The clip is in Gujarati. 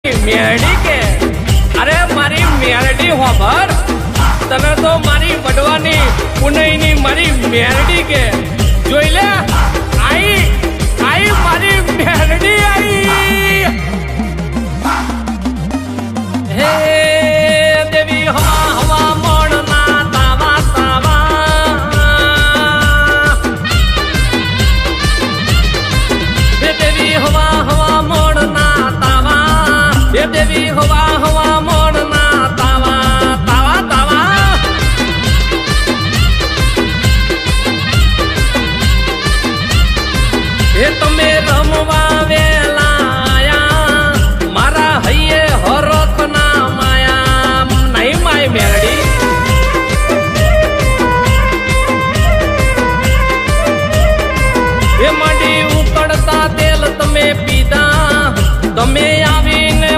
મેરડી કે અરે મારી મેરડી હોભર તને તો મારી વડવાની પુનઈની મારી મેરડી કે જોઈ લે આઈ આઈ મારી મેરડી આઈ હે દેવી હવા હવા મોણના તાવા તાવા હે દેવી હવા હવા મોણના તાવા હે દેવી હવા હવા